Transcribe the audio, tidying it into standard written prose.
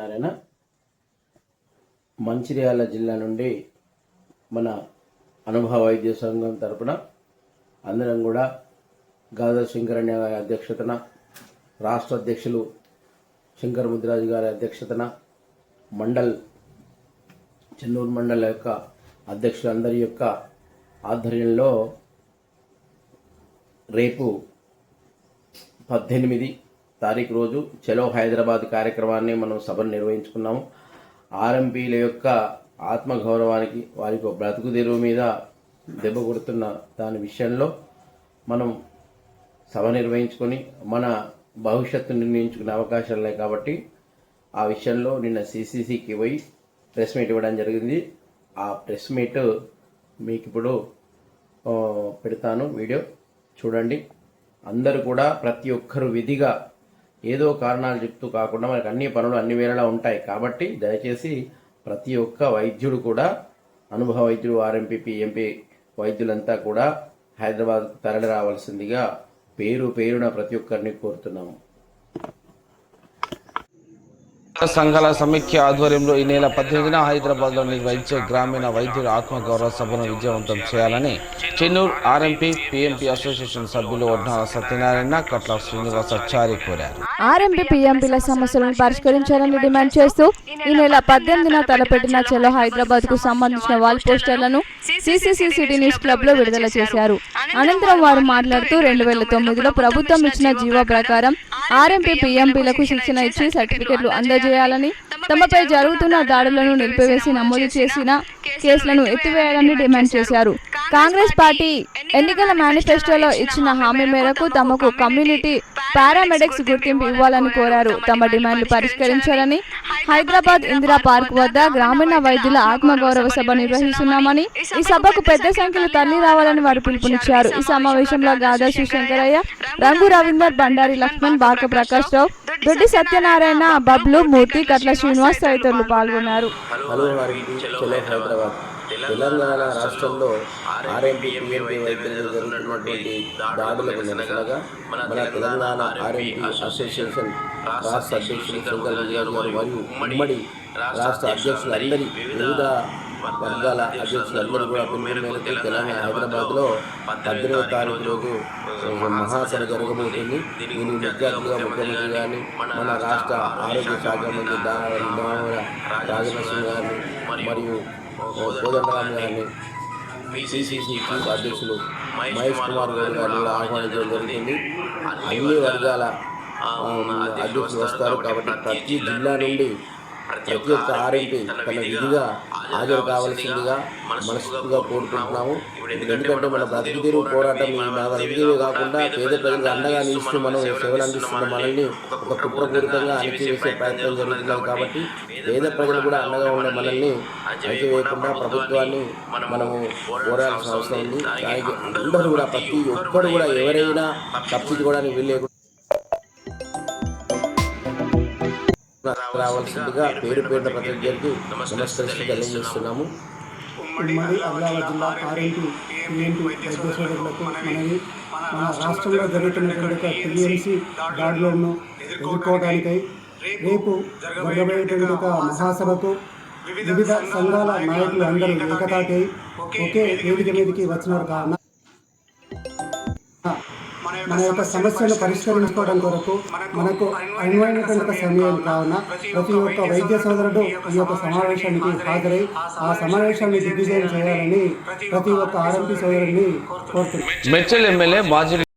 సత్యనారాయణ మంచిర్యాల జిల్లా నుండి మన అనుభవ వైద్య సంఘం తరపున అందరం కూడా గాదా శంకరయ్య గారి అధ్యక్షతన రాష్ట్ర అధ్యక్షులు శంకర్ ముద్రాజు గారి అధ్యక్షతన చెన్నూరు మండల యొక్క అధ్యక్షులందరి యొక్క ఆధ్వర్యంలో రేపు 18 తారీఖు రోజు చలో హైదరాబాద్ కార్యక్రమాన్ని మనం సభను నిర్వహించుకున్నాము. ఆర్ఎంపీల యొక్క ఆత్మగౌరవానికి వారికి బ్రతుకు తెరువు మీద దెబ్బ కొడుతున్న దాని విషయంలో మనం సభ నిర్వహించుకొని మన భవిష్యత్తు నిర్ణయించుకునే అవకాశాలు ఉన్నాయి. కాబట్టి ఆ విషయంలో నిన్న సిసిసికి పోయి ప్రెస్ మీట్ ఇవ్వడం జరిగింది. ఆ ప్రెస్ మీట్ మీకు ఇప్పుడు పెడతాను, వీడియో చూడండి. అందరూ కూడా ప్రతి ఒక్కరు విధిగా ఏదో కారణాలు చెప్తూ కాకుండా మనకు అన్ని పనులు అన్ని వేళలా ఉంటాయి. కాబట్టి దయచేసి ప్రతి ఒక్క వైద్యుడు కూడా అనుభవ వైద్యుడు, ఆర్ఎంపీ, పిఎంపీ వైద్యులంతా కూడా హైదరాబాద్కు తరలి రావాల్సిందిగా పేరున ప్రతి ఒక్కరిని కోరుతున్నాము. సంఘాల సమైక్య ఆధ్వర్యంలో ఈ నెల 18న హైదరాబాద్లో నిర్వహించే గ్రామీణ వైద్యుల ఆత్మగౌరవ సభను విజయవంతం చేయాలని చెన్నూరు ఆర్ఎంపీ పిఎంపీ అసోసియేషన్ సభ్యులు వడ్నాల సత్యనారాయణ, కట్ల శ్రీనివాసాచారి కోరారు. ఆర్ఎంపీ పిఎంపీల సమస్యలను పరిష్కరించాలని డిమాండ్ చేస్తూ ఈ నెల 18న తలపెట్టిన చలో హైదరాబాద్ కు సంబంధించిన వాల్ పోస్టర్లను సిసిసి సిటీ న్యూస్ క్లబ్ లో విడుదల చేశారు. అనంతరం వారు మాట్లాడుతూ 2009లో ప్రభుత్వం ఇచ్చిన జీవో ప్రకారం ఆర్ఎంపీ పిఎంపీలకు శిక్షణ ఇచ్చి సర్టిఫికెట్లు అందజేయాలని, తమపై జరుగుతున్న దాడులను నిలిపివేసి నమోదు చేసిన కేసులను ఎత్తివేయాలని డిమాండ్ చేశారు. కాంగ్రెస్ పార్టీ ఎన్నికల మేనిఫెస్టోలో ఇచ్చిన హామీ మేరకు తమకు కమ్యూనిటీ పారామెడిక్స్ గుర్తింపు ఇవ్వాలని కోరారు. తమ డిమాండ్లు పరిష్కరించాలని హైదరాబాద్ ఇందిరా పార్క్ వద్ద గ్రామీణ వైద్యుల ఆత్మగౌరవ సభ నిర్వహిస్తున్నామని, ఈ సభకు పెద్ద సంఖ్యలో తరలి రావాలని వారు పిలుపునిచ్చారు. ఈ సమావేశంలో గాదా శంకరయ్య, రంగు రవీందర్, బండారి లక్ష్మణ్, బాక ప్రకాష్ రావు, దొడ్డి సత్యనారాయణ, బబ్లు, మూర్తి, కట్ల శ్రీనివాస్ తదితరులు పాల్గొన్నారు. తెలంగాణ రాష్ట్రంలో ఆర్ఎంపీ పిఎంపీ వైద్యులు జరుగుతున్నటువంటి దాడులకు నిరసనగా మన తెలంగాణ ఆర్ఎంపీ అసోసియేషన్ రాష్ట్ర అధ్యక్షులు శంకర్ ముద్రాజు గారు మరియు ఉమ్మడి రాష్ట్ర అధ్యక్షులందరి వివిధ వర్గాల అధ్యక్షులందరూ కూడా పిలుపు మేరకు తెలంగాణ హైదరాబాద్లో 18వ తారీఖు రోజు మహాసభ జరగబోతుంది. దీని ముఖ్య ముఖ్యమంత్రి గారిని, మన రాష్ట్ర ఆరోగ్య శాఖ మంత్రి రాజనరసింహ గారిని మరియు కోదండరామ్ గారిని, సిసిసి అధ్యక్షులు మహేష్ కుమార్ గౌడ్ గారిని కూడా ఆహ్వానించడం జరుగుతుంది. అన్ని వర్గాల అధ్యక్షులు వస్తారు. కాబట్టి ప్రతి జిల్లా నుండి ప్రతి ఒక్క ఆర్ఎంపీ తన విధిగా హాజరు కావాల్సిందిగా మనస్ఫూర్తిగా కోరుకుంటున్నాము. ఎందుకంటే మన బ్రతుకు తెరువు పోరాటం మన బ్రతుకు తెరువు కాకుండా పేద ప్రజలకు అండగా నిలుస్తూ మనం సేవలు అందిస్తున్న మనల్ని ఒక కుట్రపూరితంగా అణచివేసే ప్రయత్నం జరుగుతున్నది. కాబట్టి పేద ప్రజలు కూడా అండగా ఉన్న మనల్ని అణచివేయకుండా ప్రభుత్వాన్ని మనము పోరాడాల్సిన అవసరం ఉంది. దానికి అందరూ కూడా ప్రతి ఒక్కరు కూడా ఎవరైనా తప్పించుకోవడానికి వీళ్ళే రావాల్సిందిగా పేరున ప్రతి ఒక్కరికి నమస్కరిస్తూ తెలియజేస్తున్నాము. ఉమ్మడి ఆదిలాబాద్ జిల్లా ఆర్ఎంపీ పిఎంపీ వైద్య సోదరులకు మనవి, మన రాష్ట్రంలో జరుగుతున్నటువంటి టీఎంసీ దాడులను ఎదుర్కోవడానికై రేపు జరగబోయేటువంటి ఒక మహాసభకు వివిధ సంఘాల నాయకులు అందరూ ఏకతాటై ఒకే వేదిక మీదకి వచ్చినారు. కావున మన యొక్క సమస్యను పరిష్కరించుకోవడం కొరకు మనకు అనువైనటువంటి సమయం కావున ప్రతి ఒక్క వైద్య సోదరుడు ఈ యొక్క సమావేశానికి హాజరై ఆ సమావేశాన్ని దిగ్విజయం చేయాలని ప్రతి ఒక్క ఆర్ఎంపీ సోదరుని కోరుతున్నాను.